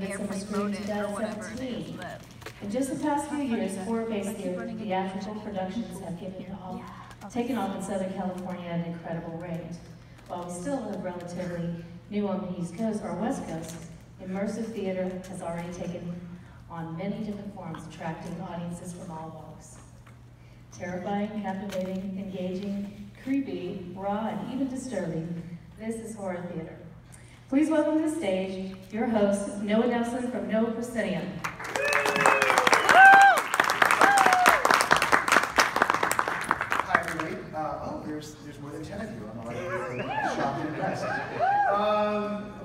Midsummer screened in 2017. In just the past few years, horror-based theatrical productions have taken off in Southern California at an incredible rate. While we still live relatively new on the East Coast or West Coast, immersive theater has already taken on many different forms, attracting audiences from all walks. Terrifying, captivating, engaging, creepy, raw, and even disturbing, this is horror theater. Please welcome to the stage your host, Noah Nelson from Proscenium. Hi, everybody. There's more than 10 of you. I'm already shocked and impressed.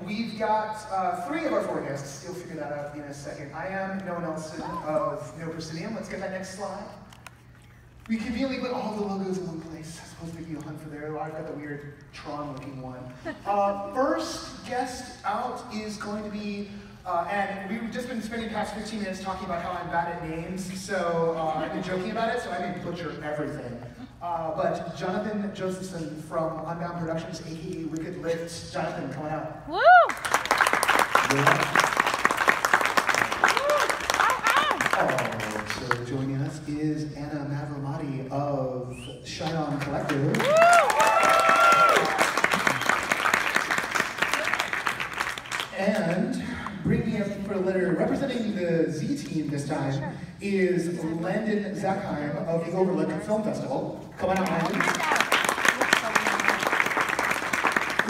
We've got 3 of our 4 guests. You'll figure that out in a second. I am Noah Nelson of Proscenium. Let's get that next slide. We conveniently put all the logos in one place. I suppose maybe you'll hunt for there. I've got the weird Tron-looking one. First guest out is going to be, and we've just been spending the past 15 minutes talking about how I'm bad at names, so I've been joking about it, so I may butcher everything. But Jonathan Josephson from Unbound Productions, aka Wicked Lit. Jonathan, come on out. Woo! So joining us is Anna Mavromati of Shine On Collective. And bringing up for a letter, representing the Z team this time, is Landon Zakheim of the Overlook Film Festival. Come on out, Landon.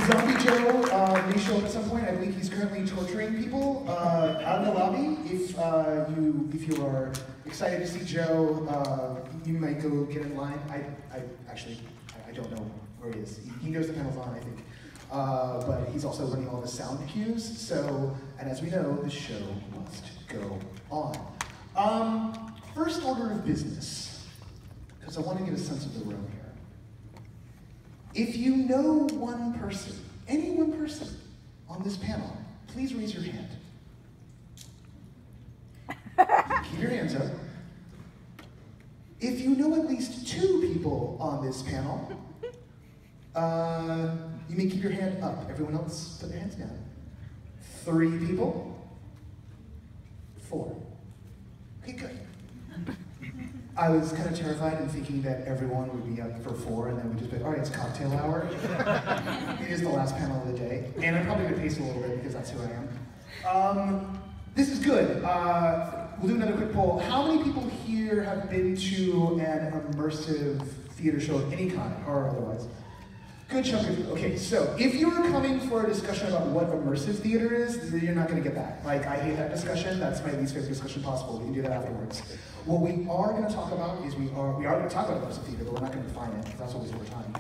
Zombie Joe may show up at some point. I believe he's currently torturing people out in the lobby. If you are excited to see Joe, you might go get in line. I don't know where he is. He knows the panel's on, I think. But he's also running all the sound cues. So, and as we know, the show must go on. First order of business, because I want to get a sense of the room here. If you know one person, any one person on this panel, please raise your hand. Keep your hands up. If you know at least 2 people on this panel, you may keep your hand up. Everyone else, put their hands down. 3 people. 4. Okay, good. I was kind of terrified and thinking that everyone would be up for 4 and then we'd just be like, all right, it's cocktail hour. It is the last panel of the day. And I'm probably going to pace a little bit because that's who I am. This is good. We'll do another quick poll. How many people here have been to an immersive theater show of any kind or otherwise? Good chunk of you. Okay, so if you're coming for a discussion about what immersive theater is, you're not going to get that. Like, I hate that discussion. That's my least favorite discussion possible. We can do that afterwards. What we are going to talk about is we are going to talk about immersive theater, but we're not going to define it because that's always over time.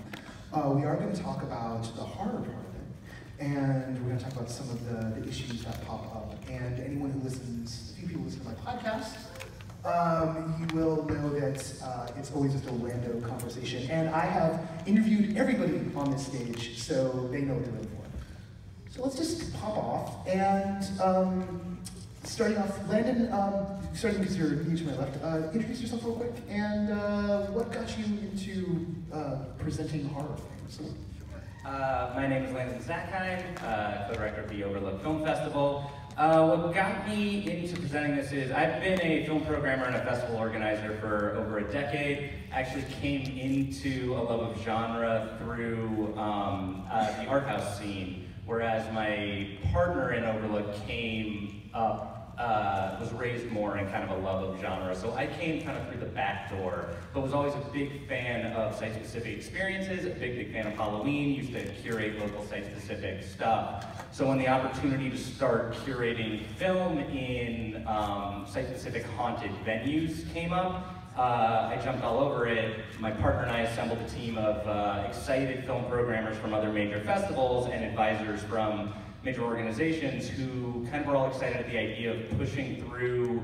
We are going to talk about the horror part of it, and we're going to talk about some of the issues that pop up. And anyone who listens, a few people listen to my podcast. You will know that it's always just a random conversation. And I have interviewed everybody on this stage, so they know what they're in for. So let's just pop off. And starting off, Landon, starting because you're new to my left, introduce yourself real quick. And what got you into presenting horror films? My name is Landon Zakheim, co-director of the Overlook Film Festival. What got me into presenting this is I've been a film programmer and a festival organizer for over a decade. I actually came into a love of genre through the art house scene, whereas my partner in Overlook came up, was raised more in kind of a love of genre. So I came kind of through the back door, but was always a big fan of site-specific experiences, a big fan of Halloween, used to curate local site-specific stuff. So when the opportunity to start curating film in site-specific haunted venues came up, I jumped all over it. My partner and I assembled a team of excited film programmers from other major festivals and advisors from major organizations who kind of were all excited at the idea of pushing through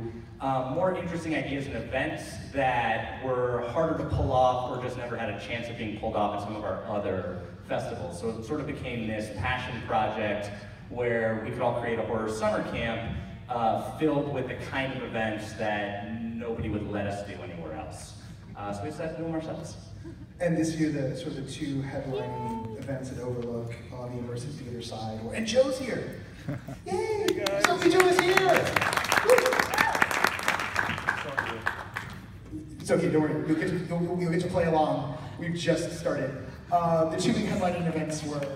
more interesting ideas and events that were harder to pull off or just never had a chance of being pulled off at some of our other festivals. So it sort of became this passion project where we could all create a horror summer camp filled with the kind of events that nobody would let us do anywhere else. So we decided to do them ourselves. And this year, the sort of the 2 headlining events at Overlook on the immersive theater side. And Joe's here. Yay! Zombie Joe is here! okay, don't worry. You'll get to play along. We've just started. The two big headlining events were...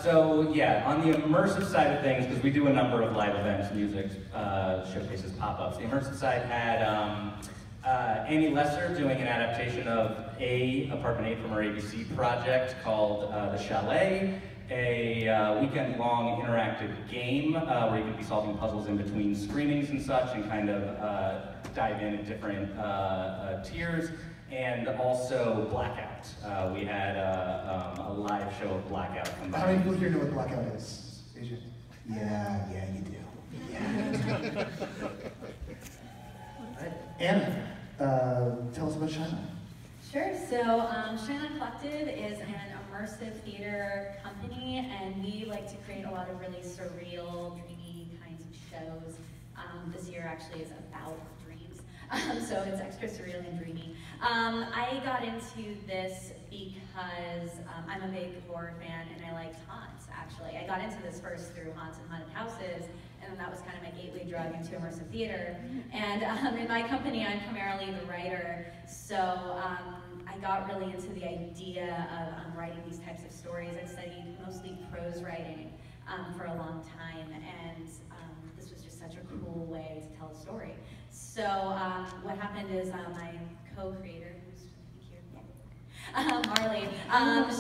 So yeah, on the immersive side of things, because we do a number of live events, music, showcases, pop-ups. The immersive side had Annie Lesser doing an adaptation of Apartment 8 from our ABC project called The Chalet, a weekend-long interactive game where you could be solving puzzles in between screenings and such, and kind of dive in at different tiers. And also Blackout. We had a live show of Blackout combined. How many people here know what Blackout is? Asian? Yeah, you do. Yeah. Anna, tell us about Shine On. Sure, so Shine On Collective is an immersive theater company, and we like to create a lot of really surreal, dreamy kinds of shows. This year actually is about dreams, so it's extra surreal and dreamy. I got into this because I'm a big horror fan and I liked haunts, actually. I got into this first through haunts and haunted houses, and that was kind of my gateway drug into immersive theater. And in my company, I'm primarily the writer, so I got really into the idea of writing these types of stories. I studied mostly prose writing for a long time, and this was just such a cool way to tell a story. So what happened is my co-creator, who's here, Marley,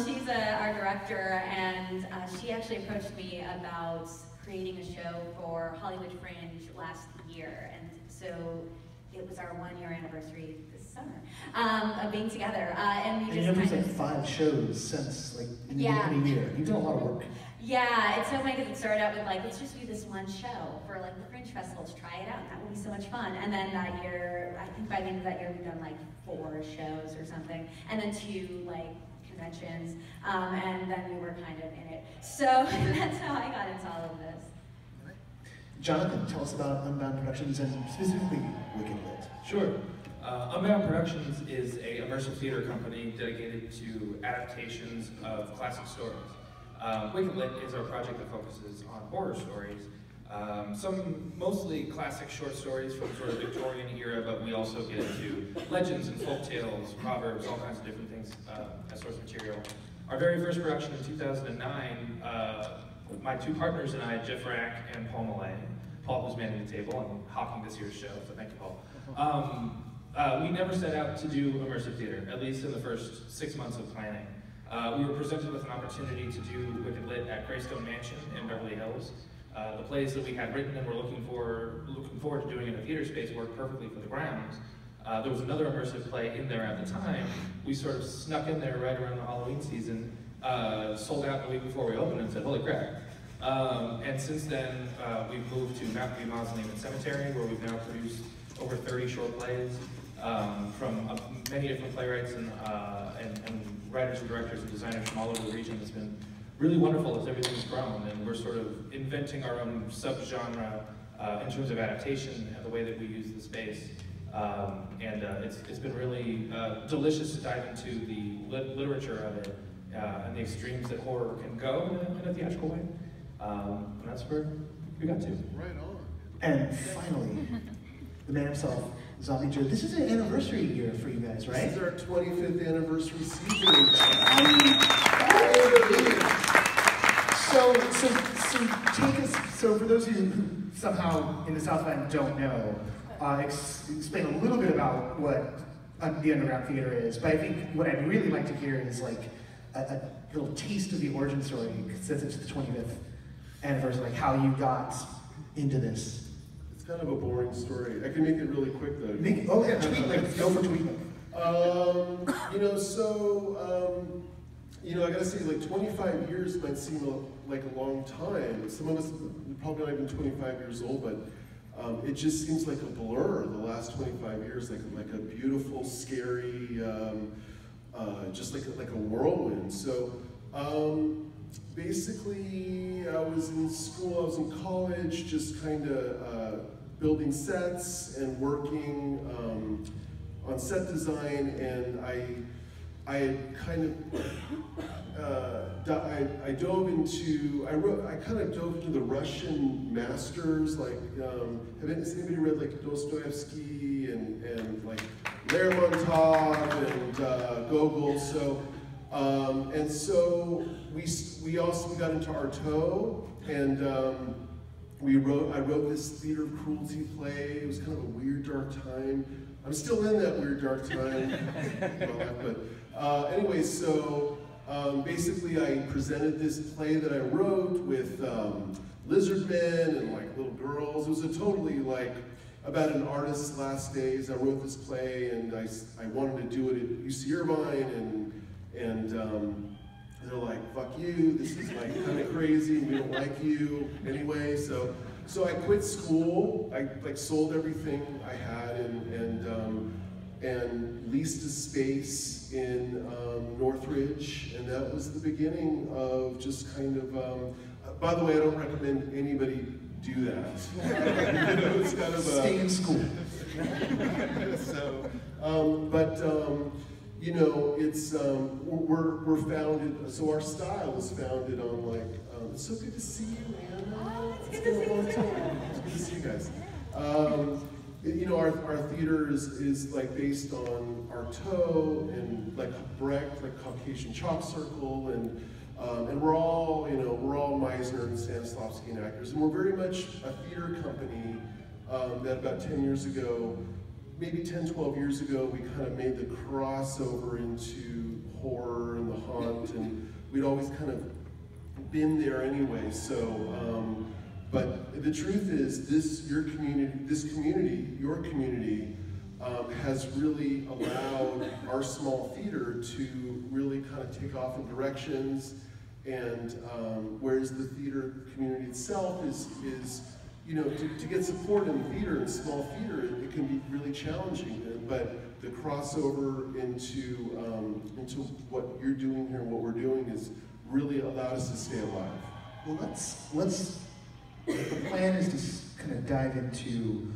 she's our director, and she actually approached me about creating a show for Hollywood Fringe last year, and so it was our 1-year anniversary this summer of being together, and we just kind of... like 5 shows since, like, in a year. You've done a lot of work. Yeah, it's so funny because it started out with like, let's just do this one show for like the Fringe Festival to try it out. That would be so much fun. And then that year, I think by the end of that year, we've done like 4 shows or something, and then 2 like conventions, and then we were kind of in it. So that's how I got into all of this. Jonathan, tell us about Unbound Productions and specifically Wicked Lit. Sure. Unbound Productions is an immersive theater company dedicated to adaptations of classic stories. Wicked Lit is our project that focuses on horror stories. Some mostly classic short stories from sort of Victorian era, but we also get into legends and folk tales, proverbs, all kinds of different things as source material. Our very first production in 2009, my 2 partners and I, Jeff Rack and Paul Millay, Paul who's manning the table and hawking this year's show, so thank you, Paul. We never set out to do immersive theater, at least in the first 6 months of planning. We were presented with an opportunity to do Wicked Lit at Greystone Mansion in Beverly Hills. The plays that we had written and were looking forward to doing in a theater space worked perfectly for the grounds. There was another immersive play in there at the time. We sort of snuck in there right around the Halloween season, sold out the week before we opened, and said, holy crap. And since then, we've moved to Mountain View Mausoleum and Cemetery, where we've now produced over 30 short plays from many different playwrights and writers and directors and designers from all over the region. It's been really wonderful as everything's grown, and we're sort of inventing our own subgenre in terms of adaptation and the way that we use the space. It's been really delicious to dive into the literature of it and the extremes that horror can go in a theatrical way. And that's where we got to. Right on. And finally, the man himself, Zombie Joe. This is an anniversary year for you guys, right? This is our 25th anniversary season. So take us, so for those of you who somehow in the South End don't know, explain a little bit about what the Underground Theater is, but I think what I'd really like to hear is like a little taste of the origin story, since it's the 25th anniversary, like how you got into this. It's kind of a boring story. I can make it really quick though. Oh yeah, tweet, like, go for tweet. I gotta say, like 25 years might seem like a long time. Some of us probably not even 25 years old, but it just seems like a blur. The last 25 years, like a beautiful, scary, just like a whirlwind. So basically, I was in school, I was in college, just kind of building sets and working on set design, and I had kind of I dove into, I kind of dove into the Russian masters, like, has anybody read like Dostoevsky and like Lermontov and Gogol? So, and so we also got into Artaud, and I wrote this theater of cruelty play. It was kind of a weird, dark time. I'm still in that weird, dark time. But anyway, so basically I presented this play that I wrote with lizard men and like little girls. It was a totally like about an artist's last days. I wrote this play, and I wanted to do it at UC Irvine, and they're like, fuck you, this is like kind of crazy, we don't like you anyway. So I quit school. I like sold everything I had and leased a space in Northridge, and that was the beginning of just kind of, by the way, I don't recommend anybody do that. You know, it's kind of stay in school. So, you know, it's, we're founded, so our style is founded on like, it's so good to see you, Anna. Oh, it's good to see you too. It's good to see you guys. You know, our theater is like based on Artaud and like Brecht, like Caucasian Chalk Circle, and we're all, you know, we're all Meisner and Stanislavski actors, and we're very much a theater company that about 10 years ago, maybe 10, 12 years ago, we kind of made the crossover into horror and the haunt, and we'd always kind of been there anyway. So, but the truth is, your community has really allowed our small theater to really kind of take off in directions, and whereas the theater community itself is you know, to get support in theater, in small theater, it can be really challenging. But the crossover into what you're doing here and what we're doing is really allowed us to stay alive. Well, let's. The plan is to kind of dive into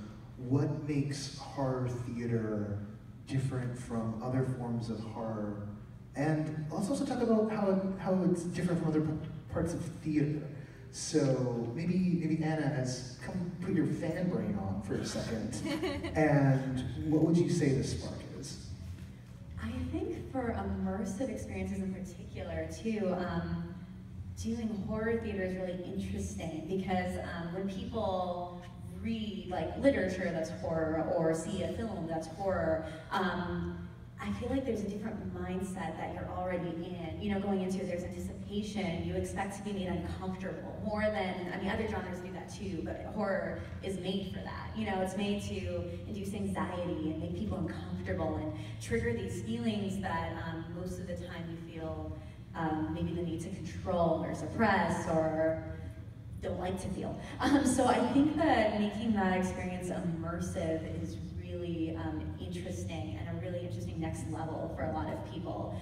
what makes horror theater different from other forms of horror, and let's also talk about how it's different from other parts of theater. So maybe Anna, come put your fan brain on for a second, and what would you say the spark is? I think for immersive experiences in particular, too, doing horror theater is really interesting because when people read like literature that's horror or see a film that's horror, I feel like there's a different mindset that you're already in. You know, going into it, there's anticipation. You expect to be made uncomfortable more than, I mean, other genres do that too, but horror is made for that. You know, it's made to induce anxiety and make people uncomfortable and trigger these feelings that most of the time you feel maybe the need to control or suppress or don't like to feel. So I think that making that experience immersive is really interesting and a really interesting next level for a lot of people.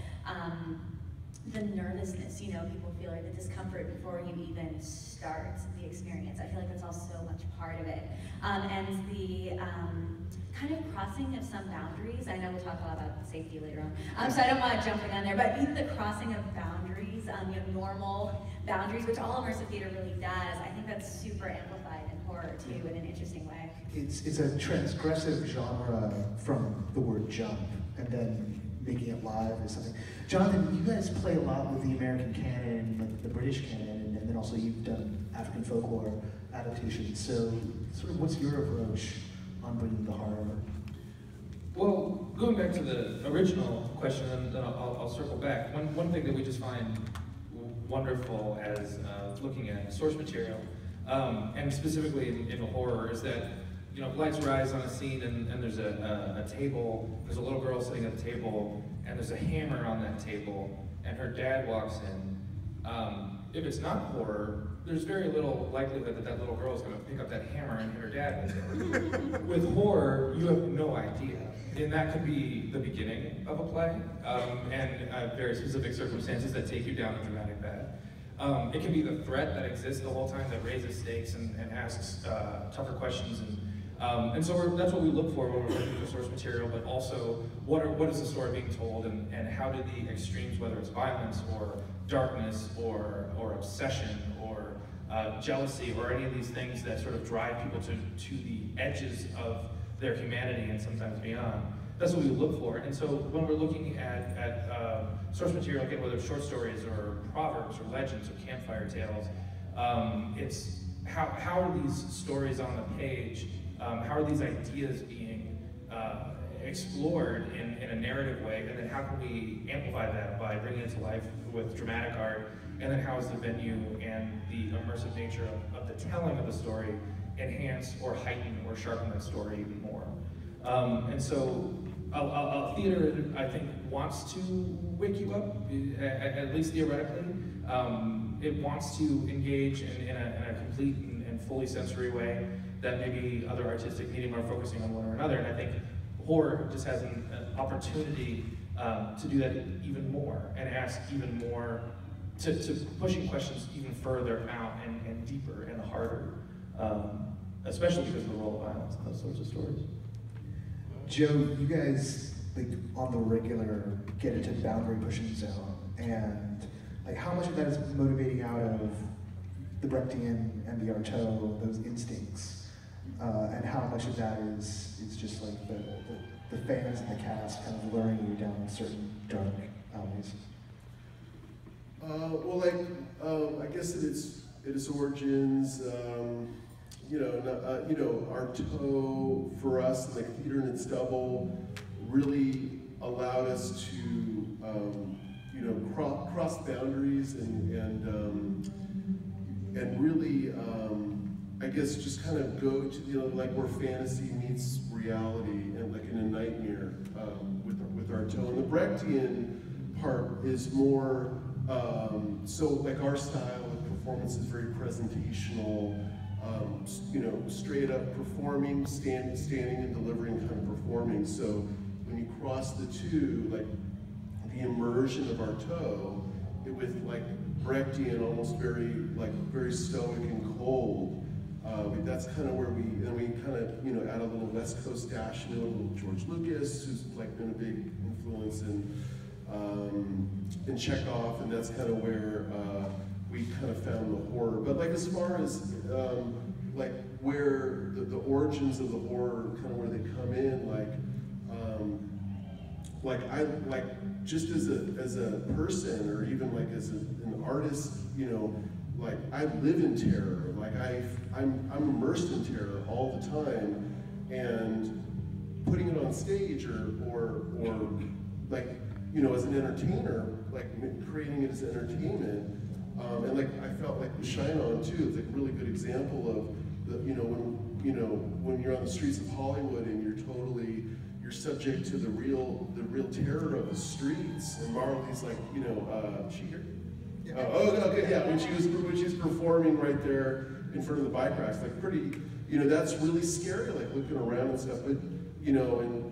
The nervousness, you know, people feel like the discomfort before you even start the experience. I feel like that's all so much part of it. And the kind of crossing of some boundaries. I know we'll talk a lot about safety later on, so I don't want to jump on there, but even the crossing of boundaries, you know, normal boundaries, which all immersive theater really does, I think that's super amplified in horror too, in an interesting way. It's a transgressive genre from the word jump, and then making it live is something. Jonathan, you guys play a lot with the American canon, like the British canon, and then also you've done African folklore adaptations. So, sort of, what's your approach on bringing the horror? Well, going back to the original question, and then I'll circle back. One thing that we just find wonderful as looking at source material, and specifically in horror, is that, you know, lights rise on a scene and there's a table, there's a little girl sitting at the table, and there's a hammer on that table, and her dad walks in. If it's not horror, there's very little likelihood that that little girl is going to pick up that hammer and hit her dad with it. With horror, you have no idea. And that could be the beginning of a play, and very specific circumstances that take you down a dramatic path. It can be the threat that exists the whole time that raises stakes and asks tougher questions And so that's what we look for when we're looking for source material, but also what is the story being told, and how do the extremes, whether it's violence or darkness or obsession or jealousy or any of these things that sort of drive people to the edges of their humanity and sometimes beyond. That's what we look for. And so when we're looking at source material, again, whether it's short stories or proverbs or legends or campfire tales, it's how are these stories on the page, how are these ideas being explored in a narrative way, and then how can we amplify that by bringing it to life with dramatic art, and then how is the venue and the immersive nature of the telling of the story enhance or heighten or sharpen that story even more. And so a theater, I think, wants to wake you up, at least theoretically. It wants to engage in a complete and fully sensory way that maybe other artistic medium are focusing on one or another. And I think horror just has an opportunity to do that even more and ask even more, to pushing questions even further out and deeper and harder, especially because of the role of violence in those sorts of stories. Joe, you guys, like, on the regular get into boundary pushing zone, and like how much of that is motivating out of the Brechtian and the Artaud, those instincts, and how much of that is just like the fans and the cast kind of luring you down certain dark alleys? Well, like, I guess at its origins, Artaud for us, like theater in its double, really allowed us to, cross boundaries and really, I guess, just kind of go to like where fantasy meets reality, and like in a nightmare with Artaud. And the Brechtian part is more. So like our style of performance is very presentational, straight up performing, standing and delivering kind of performing. So when you cross the two, like the immersion of Artaud with like Brechtian, almost very stoic and cold, that's kind of where we kind of, add a little West Coast dash, a little George Lucas, who's like been a big influence in Chekhov, and that's kind of where we kind of found the horror. But like as far as like where the origins of the horror, kind of where they come in, like just as a person, or even like as an artist, like I live in terror. Like I'm immersed in terror all the time, and putting it on stage or like, as an entertainer, like creating it as entertainment, and like I felt like the Shine On too is like a really good example of the, when you're on the streets of Hollywood and you're subject to the real terror of the streets. And Marley's like, is she here? Yeah. Okay, yeah. When she was performing right there in front of the bike racks, like pretty, that's really scary, like looking around and stuff. But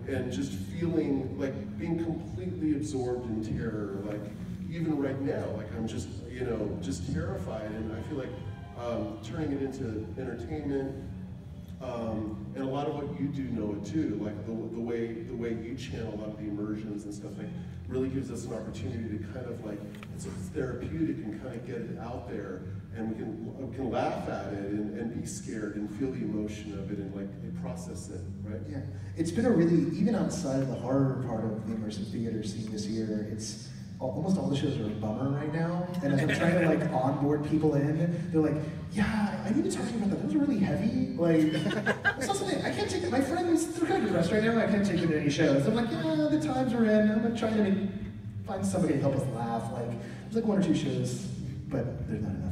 and just feeling like being completely absorbed in terror, like even right now, like I'm just, just terrified. And I feel like turning it into entertainment, and a lot of what you do know it too, like the way you channel a lot of the immersions and stuff, like really gives us an opportunity to kind of like, it's therapeutic and kind of get it out there, and we can laugh at it and be scared and feel the emotion of it and like process it, right? Yeah, it's been a really, even outside of the horror part of the immersive theater scene this year, it's almost all the shows are a bummer right now. And as I'm trying to like onboard people in, they're like, yeah, I need to talk to you about that. Those are really heavy. Like, it's not something, I can't take it. My friends, they're kind of depressed right now. I can't take them to any shows. I'm like, yeah, the times we're in. I'm trying to find somebody to help us laugh. Like, there's like one or two shows, but there's not enough.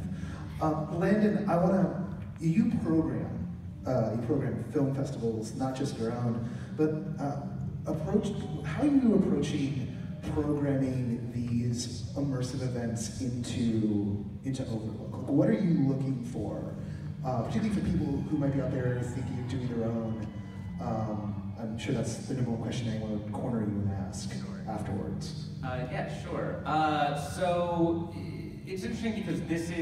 Landon, you program film festivals, not just your own, but how are you approaching programming these immersive events into Overlook? What are you looking for, particularly for people who might be out there thinking of doing their own? I'm sure that's the number one question anyone would corner you and ask afterwards. Yeah, sure. So it's interesting because this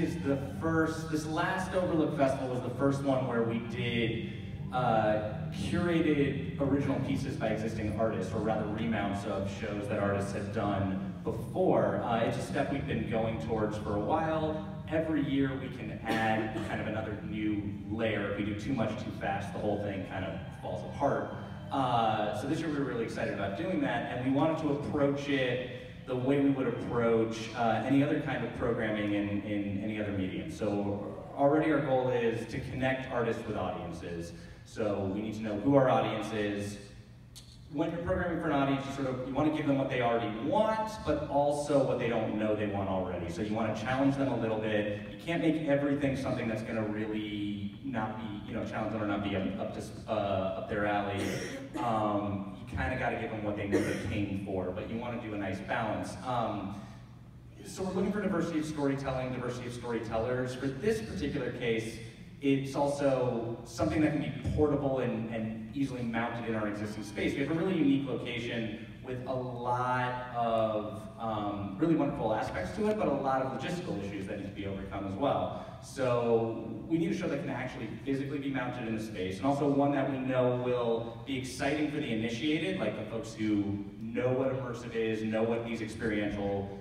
last Overlook Festival was the first one where we did curated original pieces by existing artists, or rather remounts of shows that artists have done before. It's a step we've been going towards for a while. Every year we can add kind of another new layer. If we do too much too fast, the whole thing kind of falls apart. So this year we were really excited about doing that, and we wanted to approach it the way we would approach any other kind of programming in any other medium. So already our goal is to connect artists with audiences. So we need to know who our audience is. When you're programming for an audience, you want to give them what they already want, but also what they don't know they want already. So you want to challenge them a little bit. You can't make everything something that's going to really not be, challenge them or not be up their alley. You kind of got to give them what they know they came for, but you want to do a nice balance. So we're looking for diversity of storytelling, diversity of storytellers. For this particular case, it's also something that can be portable and easily mounted in our existing space. We have a really unique location with a lot of really wonderful aspects to it, but a lot of logistical issues that need to be overcome as well. So we need a show that can actually physically be mounted in the space, and also one that we know will be exciting for the initiated, like the folks who know what immersive is, know what these experiential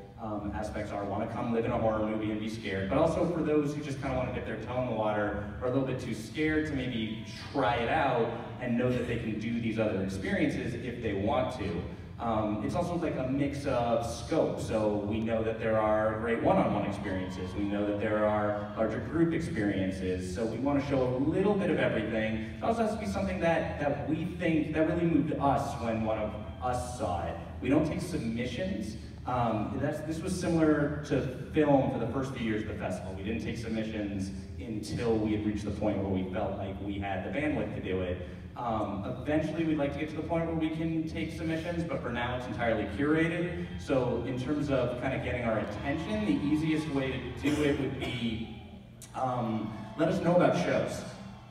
aspects are, want to come live in a horror movie and be scared, but also for those who just kind of want to dip their toe in the water, or a little bit too scared to maybe try it out and know that they can do these other experiences if they want to. It's also like a mix of scope, so we know that there are great one-on-one experiences, we know that there are larger group experiences, so we want to show a little bit of everything. It also has to be something that we think, that really moved us when one of us saw it. We don't take submissions. This was similar to film for the first few years of the festival. We didn't take submissions until we had reached the point where we felt like we had the bandwidth to do it. Eventually we'd like to get to the point where we can take submissions, but for now it's entirely curated. So in terms of kind of getting our attention, the easiest way to do it would be let us know about shows.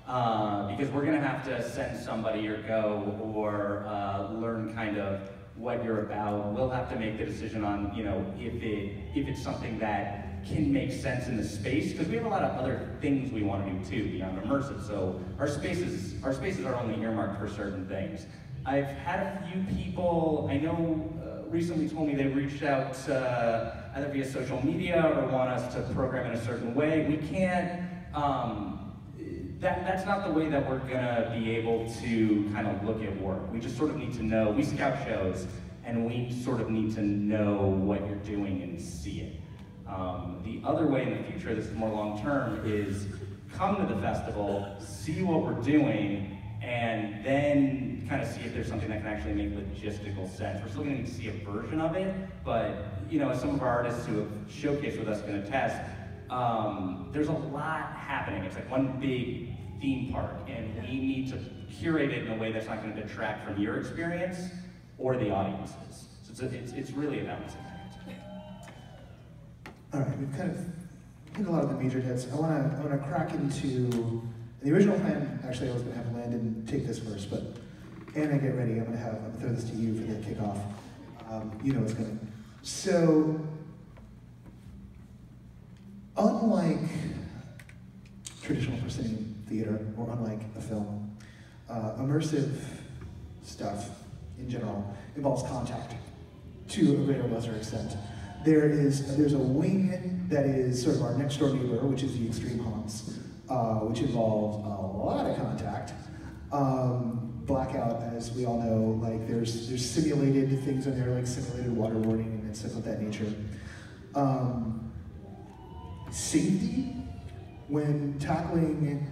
Because we're gonna have to send somebody or go or learn kind of what you're about. We'll have to make the decision on, if it's something that can make sense in the space, because we have a lot of other things we want to do too beyond immersive. So our spaces are only earmarked for certain things. I've had a few people I know recently told me they reached out either via social media or want us to program in a certain way. We can't. That's not the way that we're gonna be able to kind of look at work. We just sort of need to know, we scout shows, and we sort of need to know what you're doing and see it. The other way in the future, this is more long-term, is come to the festival, see what we're doing, and then kind of see if there's something that can actually make logistical sense. We're still gonna need to see a version of it, but as some of our artists who have showcased with us can attest, there's a lot happening. It's like one big theme park, and we need to curate it in a way that's not going to detract from your experience or the audience's. So it's really a balancing act. All right, we've kind of hit a lot of the major hits. I want to crack into the original plan. Actually, I was going to have Landon take this first, but Anna, get ready. I'm going to throw this to you for the kickoff. You know what's coming. So, unlike traditional proscenium theater, or unlike a film, immersive stuff in general involves contact to a greater or lesser extent. There's a wing that is sort of our next door neighbor, which is the extreme haunts, which involves a lot of contact. Blackout, as we all know, like there's simulated things in there, like simulated waterboarding and stuff of that nature. Safety, when tackling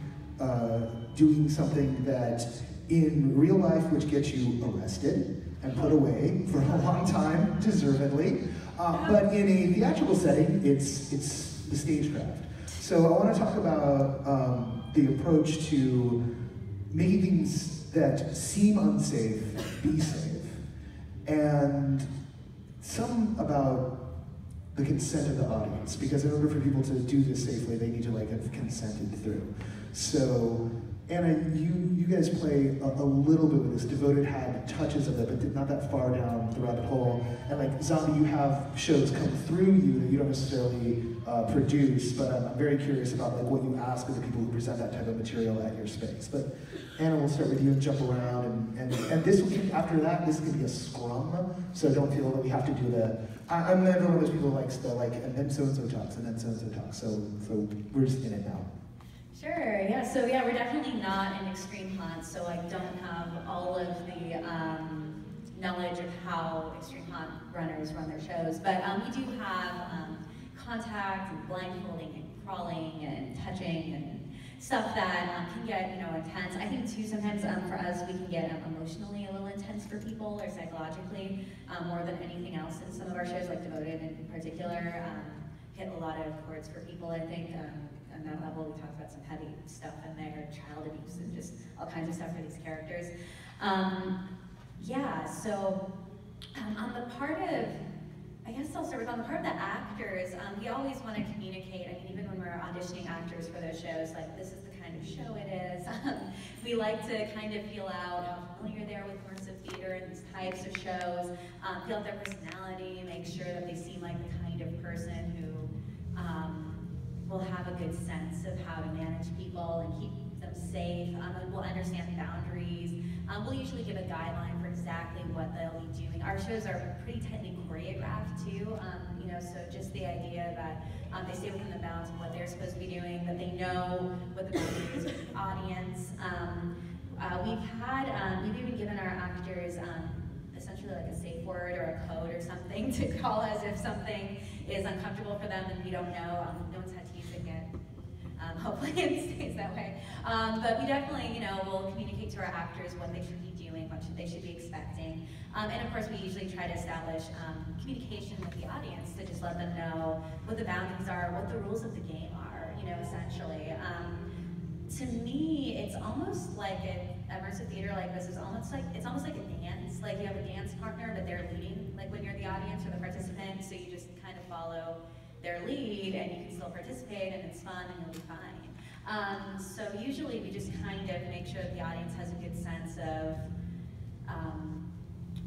doing something that in real life which gets you arrested and put away for a long time, deservedly, but in a theatrical setting, it's the stagecraft. So I want to talk about the approach to making things that seem unsafe be safe, and some about the consent of the audience, because in order for people to do this safely, they need to have consented through. So, Anna, you guys play a little bit with this. Devoted had touches of it, but not that far down the rabbit hole. And Zombie, you have shows come through you that you don't necessarily produce, but I'm very curious about what you ask of the people who present that type of material at your space. But Anna, we'll start with you and jump around, and this will be, after that, this could be a scrum, so don't feel that we have to do the, I'm never one of those people who likes the, like, and then so-and-so talks, and then so-and-so talks, so we're just in it now. Sure, yeah, so yeah, we're definitely not an extreme haunt, so I don't have all of the knowledge of how extreme haunt runners run their shows, but we do have contact and blindfolding and crawling and touching and stuff that can get, intense. I think too, sometimes for us, we can get emotionally a little intense for people or psychologically, more than anything else in some of our shows, like Devoted in particular, hit a lot of chords for people, I think. On that level, we talked about some heavy stuff in there, child abuse and just all kinds of stuff for these characters. Yeah, so on the part of, I guess I'll start with on the part of the actors, we always want to communicate. I mean, even when we're auditioning actors for those shows, like this is the kind of show it is. We like to kind of feel out how familiar they are with immersive theater and these types of shows, feel out their personality, make sure that they seem like the kind of person who will have a good sense of how to manage people and keep them safe. We'll understand boundaries. We'll usually give a guideline for exactly what they'll be doing. Our shows are pretty tightly choreographed too, so just the idea that they stay within the bounds of what they're supposed to be doing, that they know what the boundaries is with the audience. We've even given our actors essentially like a safe word or a code or something to call as if something is uncomfortable for them and we don't know. No one's had to use it yet. Hopefully it stays that way. But we definitely, will communicate to our actors what they should be doing, what they should be expecting. And of course, we usually try to establish communication with the audience to just let them know what the boundaries are, what the rules of the game are, essentially. To me, it's almost like an immersive theater like this is almost like a dance. Like you have a dance partner, but they're leading, like when you're the audience or the participant, so you just kind of follow their lead and you can still participate and it's fun and you'll be fine. So usually we just kind of make sure that the audience has a good sense of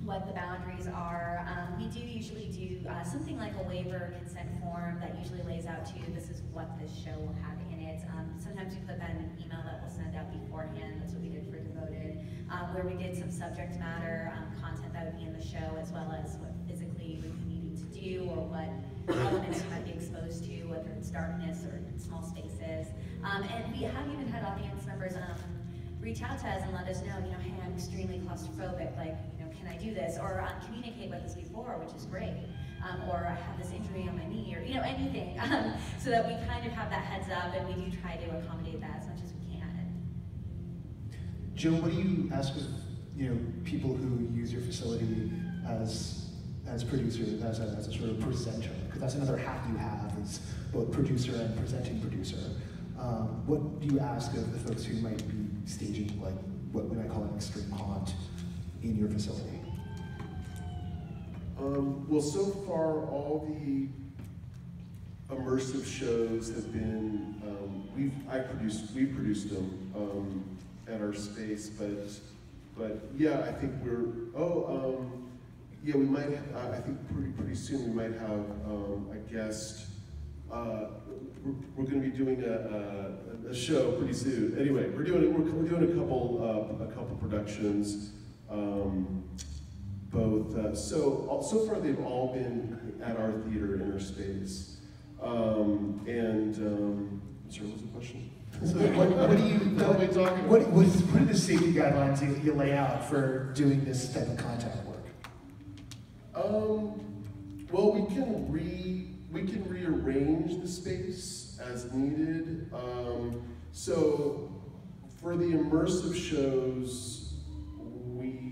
what the boundaries are. We do usually do something like a waiver consent form that usually lays out to you, this is what this show will have in it. Sometimes we put that in an email that we'll send out beforehand. That's what we did for Devoted, where we did some subject matter content that would be in the show, as well as what physically we'd be needing to do or what elements you might be exposed to, whether it's darkness or small spaces. And we have even had audience members reach out to us and let us know, hey, I'm extremely claustrophobic, like, can I do this? Or communicate with us before, which is great. Or I have this injury on my knee, or anything, so that we kind of have that heads up, and we do try to accommodate that as much as we can. Joe, what do you ask of people who use your facility as producers, as a sort of presenter? Because that's another hat you have, is both producer and presenting producer. What do you ask of the folks who might be staging, like what we might call an extreme haunt in your facility? Well, so far, all the immersive shows have been, we've produced them at our space, but yeah, I think we might, I think pretty soon we might have a guest. We're going to be doing a show pretty soon. Anyway, we're doing a couple productions. So far they've all been at our theater in our space. Sorry, what was the question? So what are the safety guidelines you lay out for doing this type of contact work? Well, we can rearrange the space as needed. So for the immersive shows, we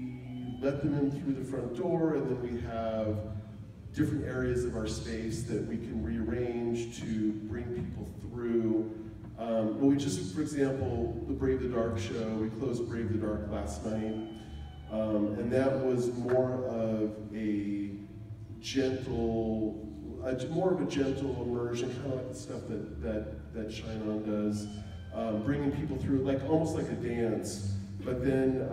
let them in through the front door, and then we have different areas of our space that we can rearrange to bring people through. Well, we just, for example, the Brave the Dark show, we closed Brave the Dark last night, and that was more of a gentle immersion, kind of like the stuff that Shine On does, bringing people through, like almost like a dance. But then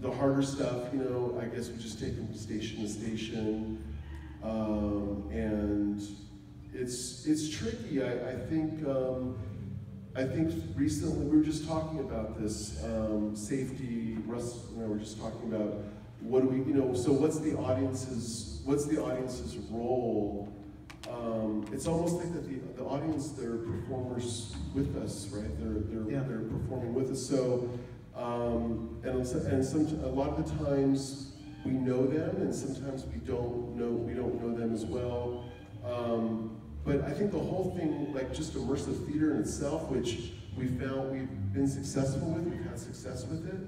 the harder stuff, I guess we just take them from station to station, and it's tricky. I think I think recently, we were just talking about this, safety, Russ and I were just talking about, what do we, so what's the audience's role? It's almost like that the audience, they're performers with us, right? They're performing with us. So, a lot of the times we know them, and sometimes we don't know them as well. But I think the whole thing, like just immersive theater in itself, which we've been successful with, we've had success with it,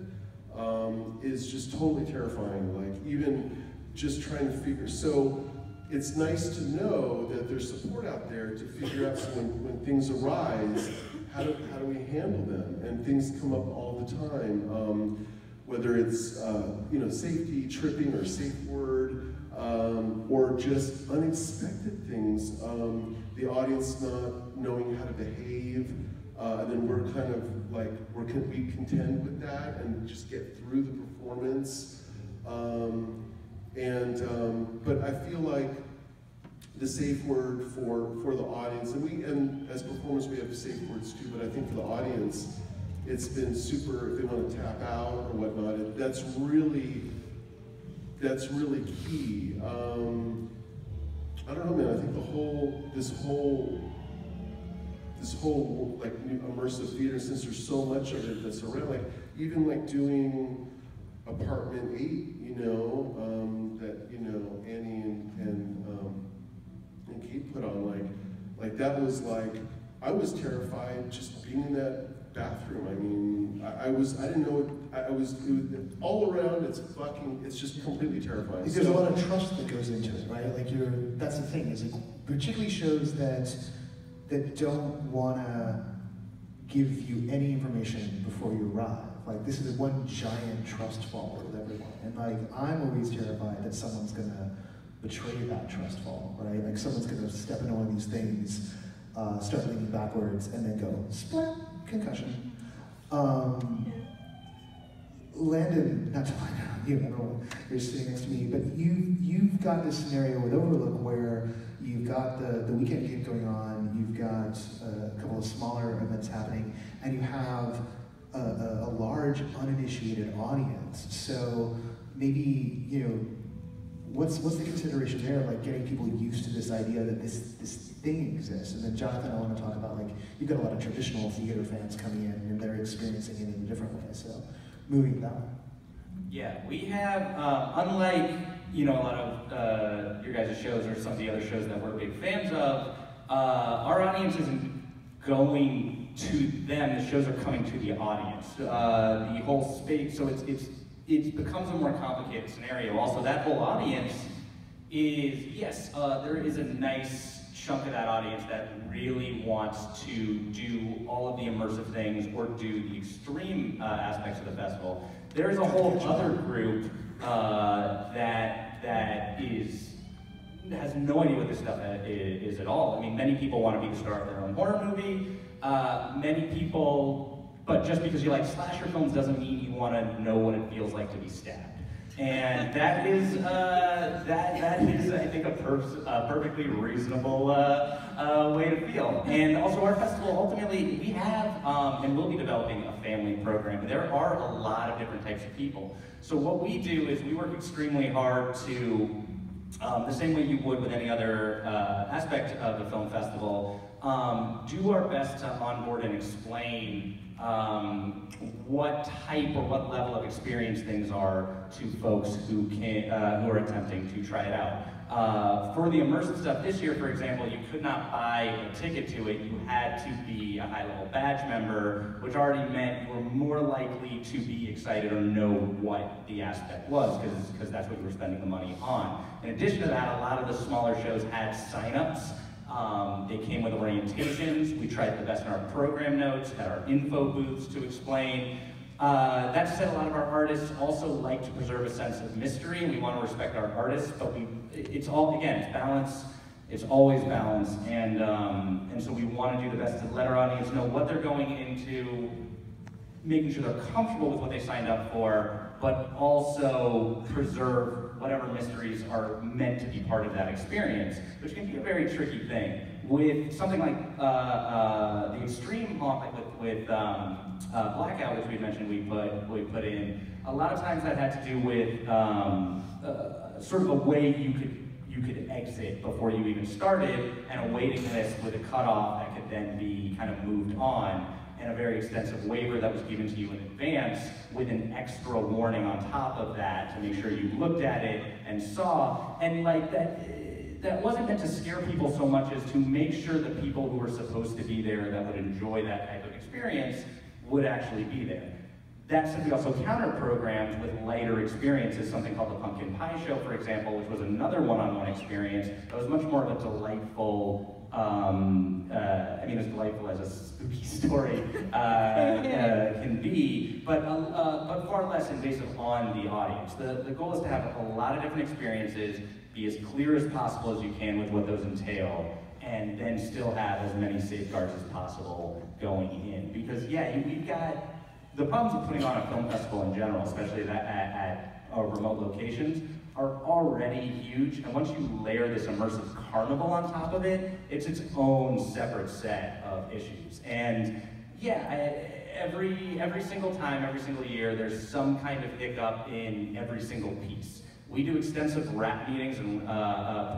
is just totally terrifying. Like even just trying to figure, so it's nice to know that there's support out there to figure out, so when things arise, how do we handle them? And things come up all the time, whether it's safety, tripping, or safe word, or just unexpected things. The audience not knowing how to behave, and then we're kind of like, we contend with that and just get through the performance. But I feel like the safe word for the audience, and as performers we have safe words too, but I think for the audience, it's been super, if they want to tap out or whatnot, that's really key. I don't know, man, I think this whole like new immersive theater, since there's so much of it that's around, like even like doing Apartment 8, that Annie and Kate put on, like that was like, I was terrified just being in that bathroom. I mean, I didn't know it was all around. It's just completely terrifying. There's a lot of trust that goes into it, right? Like that's the thing, is it particularly shows that don't want to give you any information before you arrive. Like this is one giant trust fall with everyone, and like I'm always terrified that someone's gonna betray that trust fall, right? Like someone's gonna step into one of these things, start leaning backwards, and then go split, concussion. Landon, not to find out you, I don't know, you're sitting next to me, but you've got this scenario with Overlook where you've got the weekend game going on, you've got a couple of smaller events happening, and you have a large uninitiated audience. So maybe, what's the consideration there, like getting people used to this idea that this thing exists? And then Jonathan, I want to talk about, like, you've got a lot of traditional theater fans coming in and they're experiencing it in a different way. So moving that way. Yeah, we have, unlike, a lot of your guys' shows or some of the other shows that we're big fans of, our audience isn't going to them, the shows are coming to the audience. The whole space, so it becomes a more complicated scenario. Also, that whole audience is, yes, there is a nice chunk of that audience that really wants to do all of the immersive things or do the extreme aspects of the festival. There's a whole other group that has no idea what this stuff is at all. I mean, many people want to be the star of their own horror movie. Many people, but just because you like slasher films doesn't mean you want to know what it feels like to be stabbed. And that is, I think, a perfectly reasonable way to feel. And also our festival, ultimately, we have, and we'll be developing a family program. There are a lot of different types of people. So what we do is we work extremely hard to, the same way you would with any other aspect of the film festival, do our best to onboard and explain what type or what level of experience things are to folks who are attempting to try it out. For the immersive stuff this year, for example, you could not buy a ticket to it. You had to be a high-level badge member, which already meant you were more likely to be excited or know what the aspect was, because that's what you were spending the money on. In addition to that, a lot of the smaller shows had sign-ups. They came with orientations. We tried the best in our program notes, had our info booths to explain. That said, a lot of our artists also like to preserve a sense of mystery, and we want to respect our artists, but it's all, again, it's balance. It's always balance, and so we want to do the best to let our audience know what they're going into, making sure they're comfortable with what they signed up for, but also preserve whatever mysteries are meant to be part of that experience, which can be a very tricky thing. with something like the extreme haunt, like with Blackout, which we mentioned we put in, a lot of times that had to do with sort of a way you could exit before you even started, and a waiting list with a cutoff that could then be kind of moved on, and a very extensive waiver that was given to you in advance with an extra warning on top of that to make sure you looked at it and saw, and like that wasn't meant to scare people so much as to make sure the people who were supposed to be there that would enjoy that type of experience would actually be there. That said, we also counter-programmed with lighter experiences, something called the Pumpkin Pie Show, for example, which was another one-on-one experience that was much more of a delightful, I mean, as delightful as a spooky story can be, but far less invasive on the audience. The goal is to have a lot of different experiences, be as clear as possible as you can with what those entail, and then still have as many safeguards as possible going in. Because yeah, we've got the problems with putting on a film festival in general, especially at remote locations, are already huge. And once you layer this immersive carnival on top of it, it's its own separate set of issues. And yeah, every single time, every single year, there's some kind of hiccup in every single piece. We do extensive wrap meetings and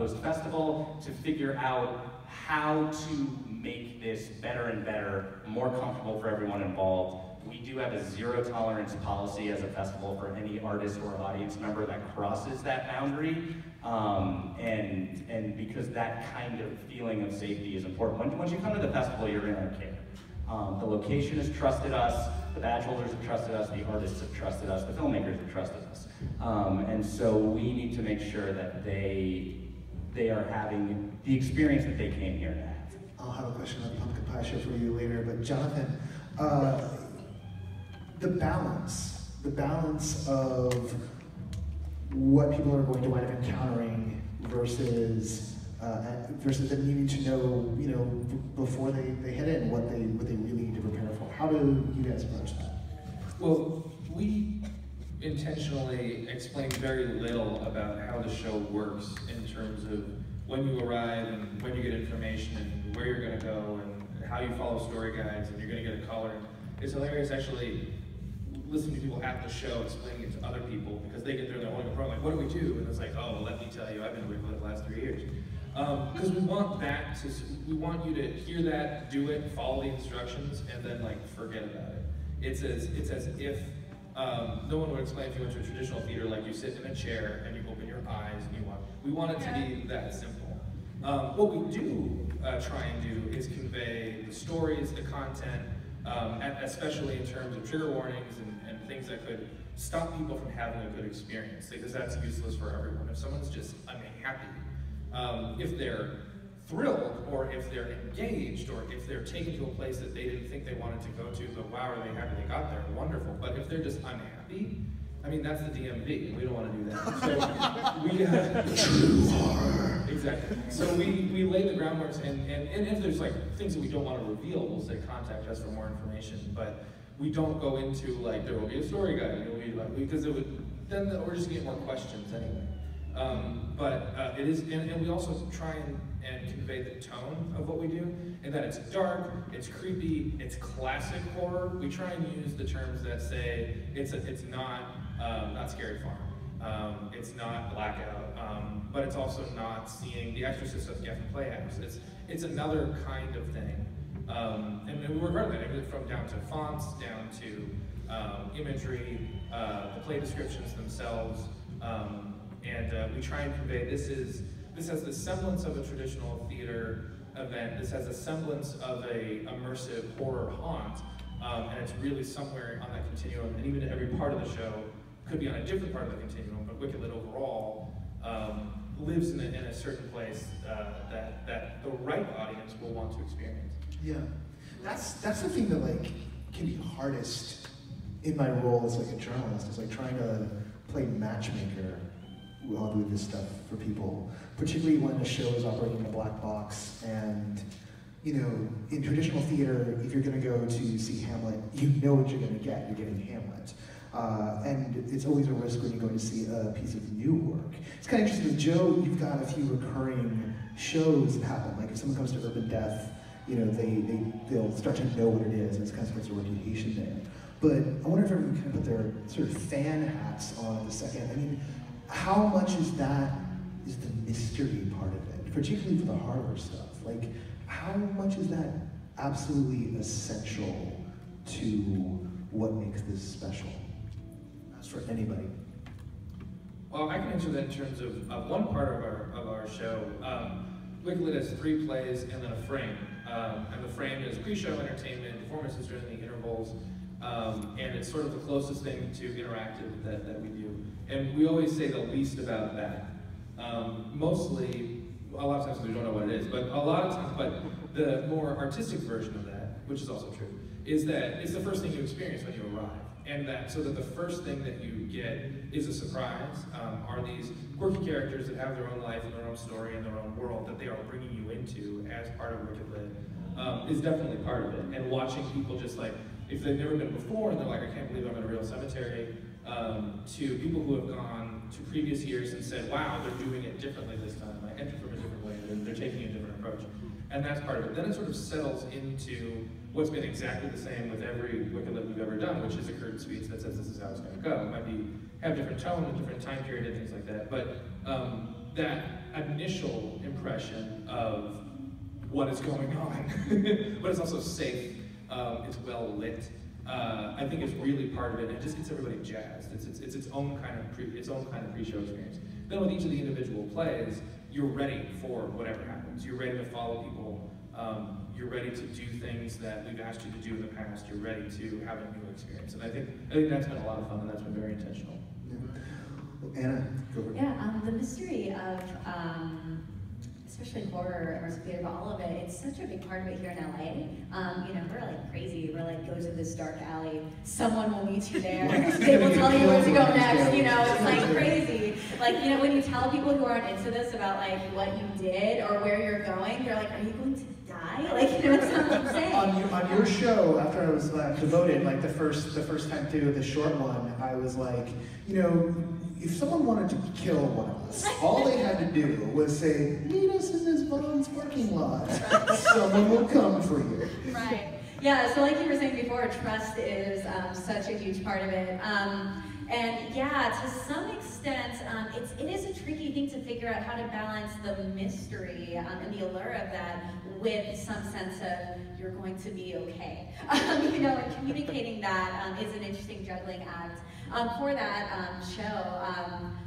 post-festival to figure out how to make this better and better, more comfortable for everyone involved. We do have a zero-tolerance policy as a festival for any artist or audience member that crosses that boundary, and because that kind of feeling of safety is important. Once you come to the festival, you're gonna care. The location has trusted us, the badge holders have trusted us, the artists have trusted us, the filmmakers have trusted us. And so we need to make sure that they are having the experience that they came here to have. I'll have a question on the Pumpkin Pie Show for you later, but Jonathan, the balance of what people are going to wind up encountering versus them needing to know, you know, before they head in what they really need to prepare for. How do you guys approach that? Well, we intentionally explain very little about how the show works in terms of when you arrive and when you get information and where you're going to go and how you follow story guides and you're going to get a color. It's hilarious actually listening to people at the show explaining it to other people because they get there and they're holding a program like, what do we do? And it's like, oh, well, let me tell you, I've been with it the last 3 years. Because we want you to hear that, do it, follow the instructions, and then like forget about it. It's as if no one would explain if you went to a traditional theater, like you sit in a chair and you open your eyes and you watch. We want it to be that simple. What we do try and do is convey the stories, the content, especially in terms of trigger warnings and things that could stop people from having a good experience, because that's useless for everyone. If someone's just unhappy, if they're thrilled, or if they're engaged, or if they're taken to a place that they didn't think they wanted to go to, but wow, are they happy they got there? Wonderful. But if they're just unhappy, I mean, that's the DMV. We don't want to do that. So exactly. So we lay the groundwork, and if there's like things that we don't want to reveal, we'll say contact us for more information. But we don't go into like there will be a story guide, because it would then we're just gonna get more questions anyway. But it is, and we also try and convey the tone of what we do, and that it's dark, it's creepy, it's classic horror. We try and use the terms that say it's not Scary Farm, it's not Blackout, but it's also not seeing The Exorcist at Geffen Playhouse. It's another kind of thing, and we work hard on that, everything from down to fonts, down to imagery, the play descriptions themselves. And we try and convey this has the semblance of a traditional theater event. This has a semblance of a immersive horror haunt, and it's really somewhere on that continuum. And even every part of the show could be on a different part of the continuum, but Wicked Lit overall lives in a certain place that the right audience will want to experience. Yeah, that's the thing that like can be hardest in my role as like a journalist. Is like trying to play matchmaker while doing this stuff for people, particularly when the show is operating in a black box. And you know, in traditional theater, if you're going to go to see Hamlet, you know what you're going to get. You're getting Hamlet, and it's always a risk when you're going to see a piece of new work. It's kind of interesting. Joe, you've got a few recurring shows happen. Like if someone comes to Urban Death, you know, they'll start to know what it is, and it kind of starts a reputation there. But I wonder if everyone can put their sort of fan hats on at the second. I mean, how much is the mystery part of it, particularly for the hardware stuff? Like, how much is that absolutely essential to what makes this special? That's for anybody. Well, I can answer that in terms of one part of our show. Wicked Lit has 3 plays and then a frame. And the frame is pre-show entertainment, performances during the intervals, and it's sort of the closest thing to interactive that we do. And we always say the least about that. Mostly, a lot of times we don't know what it is, but a lot of times, but the more artistic version of that, which is also true, is that it's the first thing you experience when you arrive. And that, so that the first thing that you get is a surprise, are these quirky characters that have their own life and their own story and their own world that they are bringing you into as part of Wicked Lit, is definitely part of it. And watching people just like, if they've never been before and they're like, I can't believe I'm in a real cemetery, to people who have gone to previous years and said, wow, they're doing it differently this time. I entered from a different way, and they're taking a different approach. And that's part of it. Then it sort of settles into what's been exactly the same with every Wicked Lit we've ever done, which is a curtain speech that says this is how it's going to go. It might have different tone and different time period and things like that, but that initial impression of what is going on, but it's also safe, it's well lit, I think is really part of it, and it just gets everybody jazzed. It's its own kind of pre-show experience. Then with each of the individual plays, you're ready for whatever happens. You're ready to follow people. You're ready to do things that we've asked you to do in the past. You're ready to have a new experience, and I think that's been a lot of fun, and that's been very intentional. Yeah. Well, Anna, go over. Yeah, the mystery of especially horror, immersive theater, but all of it, it's such a big part of it here in LA. You know, we're like crazy. We're like, go to this dark alley. Someone will meet you there. They will tell you where to go next. You know, it's like crazy. Like, you know, when you tell people who aren't into this about like what you did or where you're going, they're like, are you going to die? Like, you know, that's not what I'm saying. On your show, after I was devoted, like the first time through the short one, I was like, you know, if someone wanted to kill one of us, all they had to do was say, meet us in this Vaughn's parking lot. Someone will come for you. Right. Yeah, so like you were saying before, trust is such a huge part of it. And yeah, to some extent, it is a tricky thing to figure out how to balance the mystery and the allure of that with some sense of you're going to be okay. You know, and communicating that is an interesting juggling act. For that show,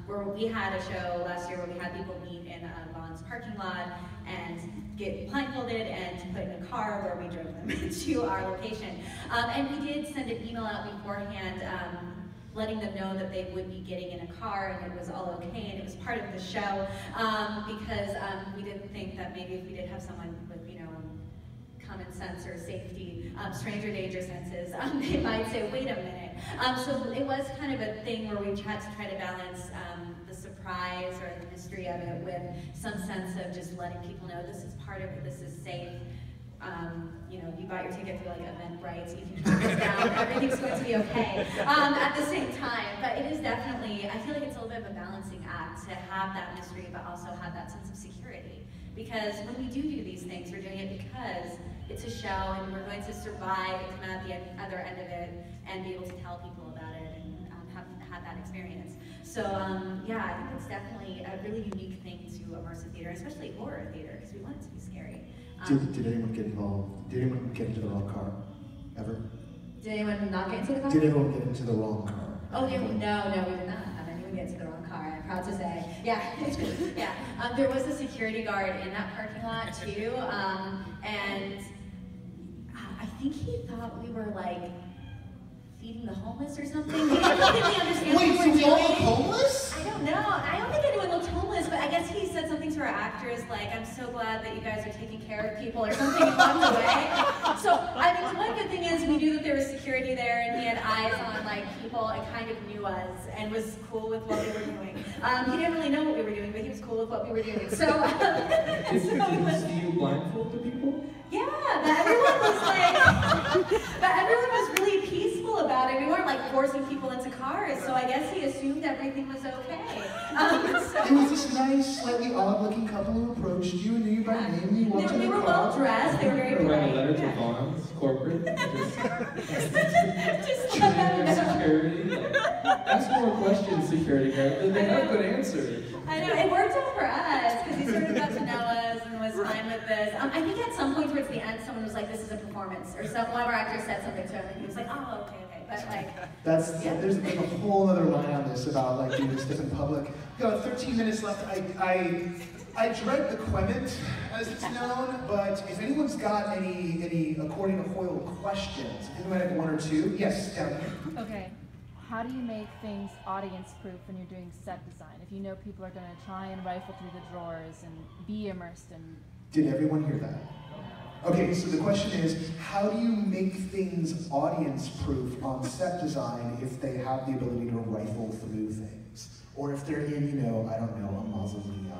where we had a show last year where we had people meet in Vaughn's parking lot and get blindfolded and put in a car where we drove them to our location. And we did send an email out beforehand letting them know that they would be getting in a car and it was all okay and it was part of the show because we didn't think that maybe if we did have someone with, you know, common sense or safety, stranger danger senses, they might say, wait a minute. So it was kind of a thing where we tried to try to balance the surprise or the mystery of it with some sense of just letting people know this is part of it, this is safe. You know, you bought your ticket through like Eventbrite, so you can turn this down, everything's going to be okay at the same time. But it is definitely, I feel like it's a little bit of a balancing act to have that mystery, but also have that sense of security. Because when we do these things, we're doing it because it's a show and we're going to survive and come out the other end of it and be able to tell people about it and have that experience. So yeah, I think it's definitely a really unique thing to immersive theater, especially horror theater, because we want it to be scary. Did anyone get involved? Did anyone get into the wrong car? Ever? Did anyone not get into the car? Did anyone get into the wrong car? Oh, no, we did not have anyone get into the wrong car, I'm proud to say. Yeah, yeah. There was a security guard in that parking lot too, and I think he thought we were like feeding the homeless or something. We didn't completely understand what we were doing. Wait, so we all look homeless? I don't know. I don't think anyone looked homeless, but I guess he said something to our actors like, I'm so glad that you guys are taking care of people or something along the way. So, I mean, the one good thing is we knew that there was security there and he had eyes on like people and kind of knew us and was cool with what we were doing. He didn't really know what we were doing, but he was cool with what we were doing. So, Did he see you blindfold the people? Yeah, but everyone was really peaceful about it. We weren't like forcing people into cars, so I guess he assumed everything was okay. It was this nice, slightly odd-looking couple who approached you and knew you by name. You walked in They the were car. well dressed, they were very Or write a letter polite. to Vaughn's corporate. Just Security. Ask more questions, security guard. They have good answers. I know, it worked out for us, because he sort of got to know us and was fine with this. I think at some point towards the end, someone was like, this is a performance, or one of our actors said something to him, and he was like, oh, okay, but like... There's like a whole other line on this about like doing this stuff in public. We got 13 minutes left. I dread the Quement, as it's known, but if anyone's got any according to Hoyle, questions, I think we might have one or two. Yes, down here. Okay. How do you make things audience-proof when you're doing set design? If you know people are going to try and rifle through the drawers and be immersed in... Did everyone hear that? Okay, so the question is, how do you make things audience-proof on set design if they have the ability to rifle through things? Or if they're in, you know, I don't know, a mausoleum?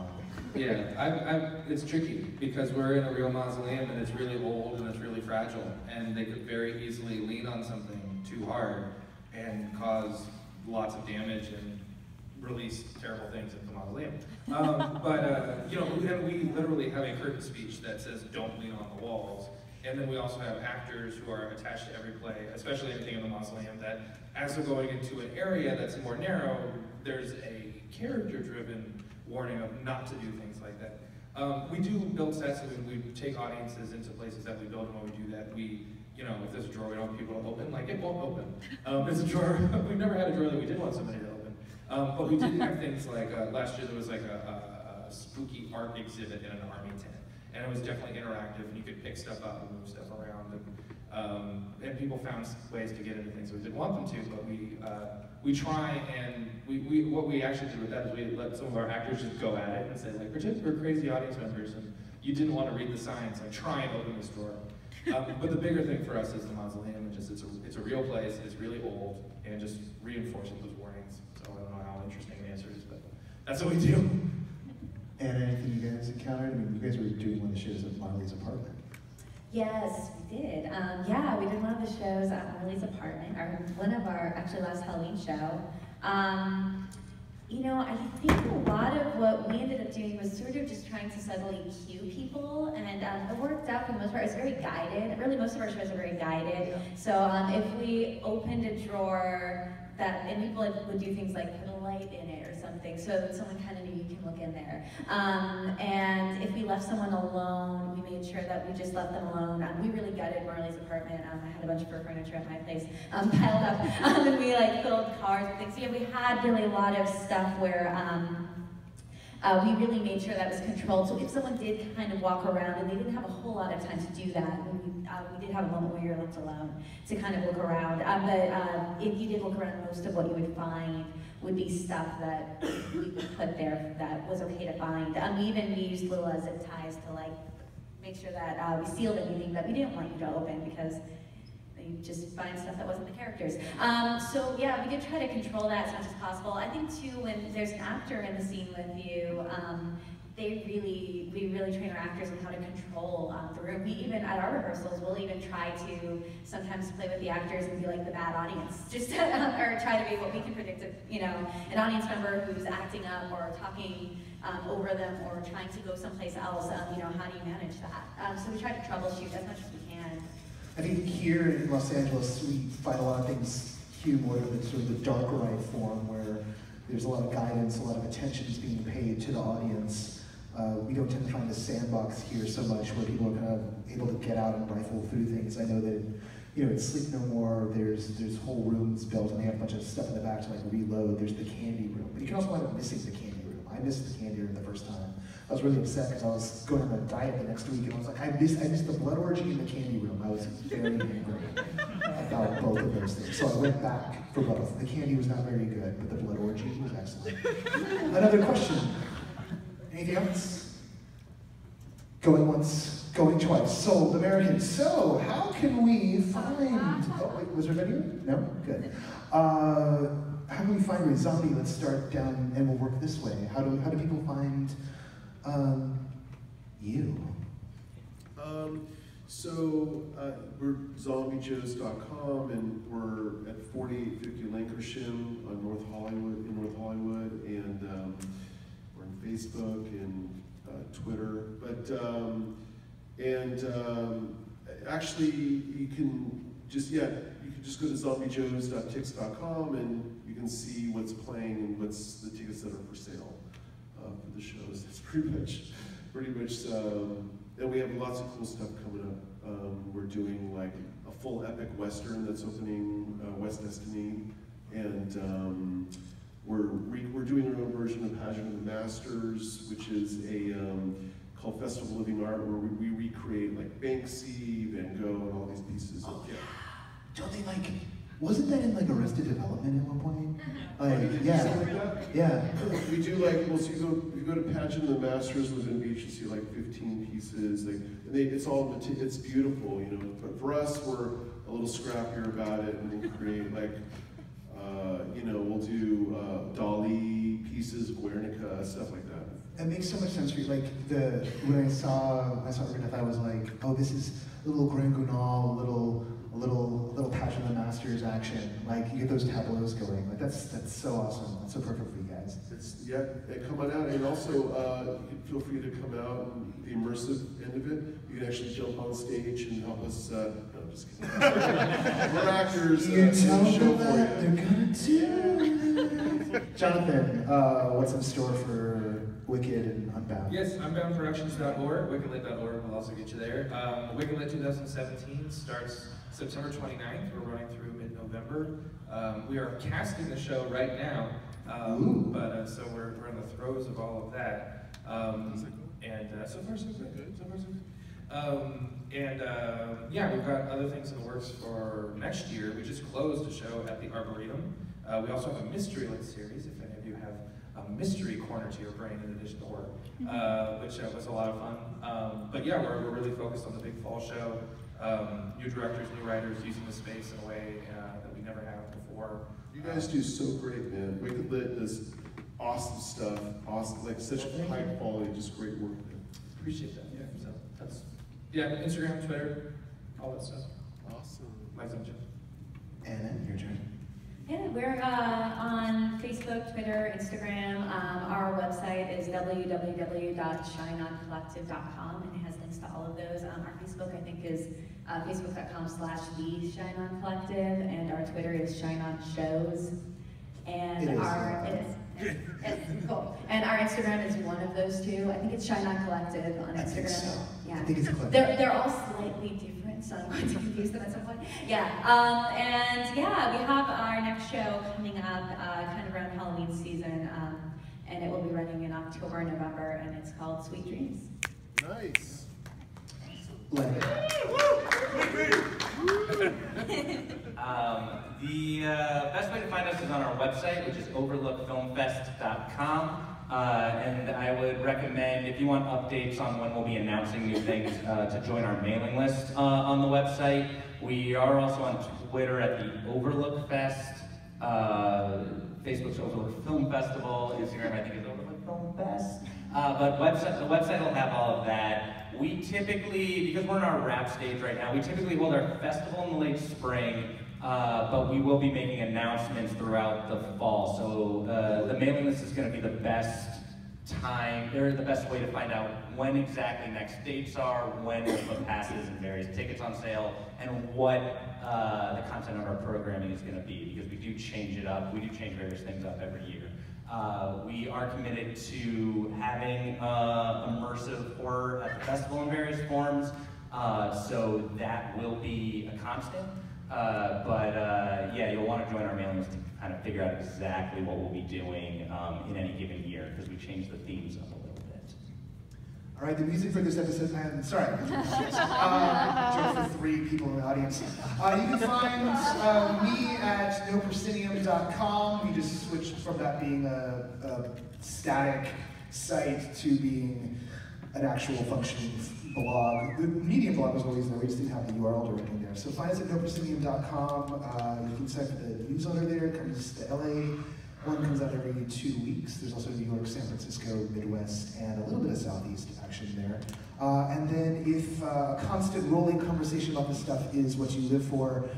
Yeah, it's tricky because we're in a real mausoleum and it's really old and it's really fragile, and they could very easily lean on something too hard and cause lots of damage and release terrible things into the mausoleum. You know, and we literally have a curtain speech that says don't lean on the walls. And then we also have actors who are attached to every play, especially anything in the mausoleum, that as they're going into an area that's more narrow, there's a character-driven warning of not to do things like that. We do build sets, and we take audiences into places that we build, and when we do that, you know, if there's a drawer we don't want people to open, like, it won't open. There's a drawer, we've never had a drawer that we didn't want somebody to open. But we did have things like, last year there was like a spooky art exhibit in an army tent. And it was definitely interactive, and you could pick stuff up and move stuff around. And people found ways to get into things we didn't want them to, but we try and, what we actually did with that is we let some of our actors just go at it and say, like, pretend we're crazy audience members and you didn't want to read the signs, like, try and open this door. But the bigger thing for us is the mausoleum, and just it's a real place, it's really old, and just reinforcing those warnings. So I don't know how interesting the answer is, but that's what we do. And anything you guys encountered? I mean, you guys were doing one of the shows at Marley's apartment. Yes, we did. Yeah, we did one of the shows at Marley's apartment, or one of our, actually last Halloween show. You know, I think a lot of what we ended up doing was sort of just trying to subtly cue people, and it worked out for the most part. It's very guided. Really, most of our shows are very guided. So if we opened a drawer, and people would do things like put a light in it or something, so that someone kind of knew you can look in there. And if we left someone alone, we made sure that we just left them alone. We really gutted Marley's apartment. I had a bunch of her furniture at my place piled up, and we like filled cars and things. So yeah, we had really a lot of stuff where we really made sure that was controlled. So if someone did kind of walk around and they didn't have a whole lot of time to do that, we did have a moment where you were left alone to kind of look around. But if you did look around, most of what you would find would be stuff that we put there that was okay to find. We used little zip ties to like make sure that we sealed anything that we didn't want you to open, because you just find stuff that wasn't the characters. So yeah, we did try to control that as much as possible. I think too, when there's an actor in the scene with you, we really train our actors on how to control the room. We even, at our rehearsals, we'll even try to sometimes play with the actors and be like the bad audience, just to, or try to be what we can predict, you know, an audience member who's acting up or talking over them or trying to go someplace else. You know, how do you manage that? So we try to troubleshoot as much as we can. I think here in Los Angeles, we find a lot of things hew more to the sort of the dark right form, where there's a lot of guidance, a lot of attention is being paid to the audience. We don't tend to find the sandbox here so much, where people are kind of able to get out and rifle through things. I know that, you know, at Sleep No More, there's whole rooms built, and they have a bunch of stuff in the back to like reload. There's the candy room, but you can also wind up missing the candy room. I missed the candy room the first time. I was really upset because I was going on a diet the next week, and I was like, I missed the blood orgy in the candy room. I was very angry about both of those things. So I went back for both. The candy was not very good, but the blood orgy was excellent. Another question. Anything else? Going once, going twice. Sold Americans. So, how can we find... Oh, wait, was there a video? No? Good. How can we find a zombie? Let's start down, and we'll work this way. How do people find you? So we're zombiejoes.com, and we're at 4850 Lancashire on North Hollywood, and we're on Facebook and Twitter. But actually, you can just go to zombiejoes.tix.com, and you can see what's playing and what's the tickets that are for sale for the shows. It's pretty much. And we have lots of cool stuff coming up. We're doing like a full epic Western that's opening West Destiny, and we're doing our own version of Pageant of the Masters, which is called Festival of Living Art, where we recreate like Banksy, Van Gogh, and all these pieces. Oh, yeah. Don't they like? Wasn't that in like Arrested Development at one point? Yeah. We do like, well, so you go to Pageant of the Masters, Living Beach, you see like 15 pieces. It's beautiful, you know. But for us, we're a little scrappier about it, and we'll create like, we'll do Dali pieces, Guernica, stuff like that. It makes so much sense for you. Like when I saw it, I was like, oh, this is a little Grand Gunal, a little Pageant of the Masters action. Like you get those tableaus going. Like that's so awesome. That's so perfect for you guys. Come on out, and also you can feel free to come out and the immersive end of it. You can actually jump on stage and help us. No, I'm just kidding. We're actors. You tell them what they're gonna do. Jonathan, what's in store for Wicked and Unbound? Yes, unboundproductions.org, wickedlit.org will also get you there. Wickedlit 2017 starts September 29th. We're running through mid-November. We are casting the show right now, so we're in the throes of all of that. So far so good. We've got other things in the works for next year. We just closed a show at the Arboretum. We also have a mystery lit series, if any of you have a mystery corner to your brain in addition to work, which was a lot of fun. We're really focused on the big fall show. New directors, new writers, using the space in a way that we never have before. You guys do so great, man. Wicked Lit does awesome stuff, like such high quality, just great work, man. Appreciate that. Yeah. So that's Instagram, Twitter, all that stuff. Awesome. Like some Jeff. Anna, your turn. Yeah, we're on Facebook, Twitter, Instagram. Our website is www.shineoncollective.com, and it has links to all of those. Our Facebook, I think, is facebook.com/the-shineoncollective, and our Twitter is shineonshows. And cool. And our Instagram is one of those two. I think it's Shine On Collective on Instagram. I think so. Yeah. I think it's Collective. They're all slightly different, so I'm going to confuse them at some point. Yeah. We have our next show coming up kind of around Halloween season, and it will be running in October and November, and it's called Sweet Dreams. Nice. Landon. The best way to find us is on our website, which is overlookfilmfest.com. And I would recommend, if you want updates on when we'll be announcing new things, to join our mailing list on the website. We are also on Twitter at the Overlook Fest. Facebook's Overlook Film Festival. Instagram, I think, is Overlook Film Fest. But the website will have all of that. We typically, because we're in our wrap stage right now, we typically hold our festival in the late spring, but we will be making announcements throughout the fall. So the mailing list is going to be the best time, they're the best way to find out when exactly next dates are, when we'll put passes and various tickets on sale, and what the content of our programming is going to be, because we do change it up. We do change various things up every year. We are committed to having immersive horror at the festival in various forms, so that will be a constant. You'll want to join our mailing list to kind of figure out exactly what we'll be doing in any given year, because we change the themes up a little bit. All right, the music for this episode, just for 3 people in the audience. You can find me at noproscenium.com. We just switched from that being a static site to being an actual functioning blog. The Medium blog was always there, we just didn't have the URL directly there. So find us at noproscenium.com. You can sign up for the newsletter there, it comes to LA One comes out every 2 weeks. There's also New York, San Francisco, Midwest, and a little bit of Southeast action there. And then if a constant rolling conversation about this stuff is what you live for,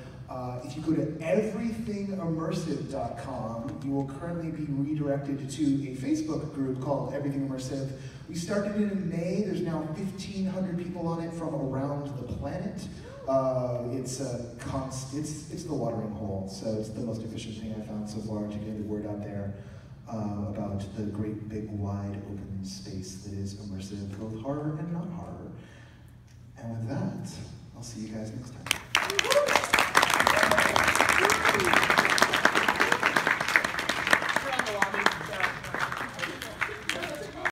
if you go to everythingimmersive.com, you will currently be redirected to a Facebook group called Everything Immersive. We started it in May. There's now 1,500 people on it from around the planet. It's the watering hole, so it's the most efficient thing I've found so far to get the word out there about the great, big, wide, open space that is immersive, both horror and not horror. And with that, I'll see you guys next time.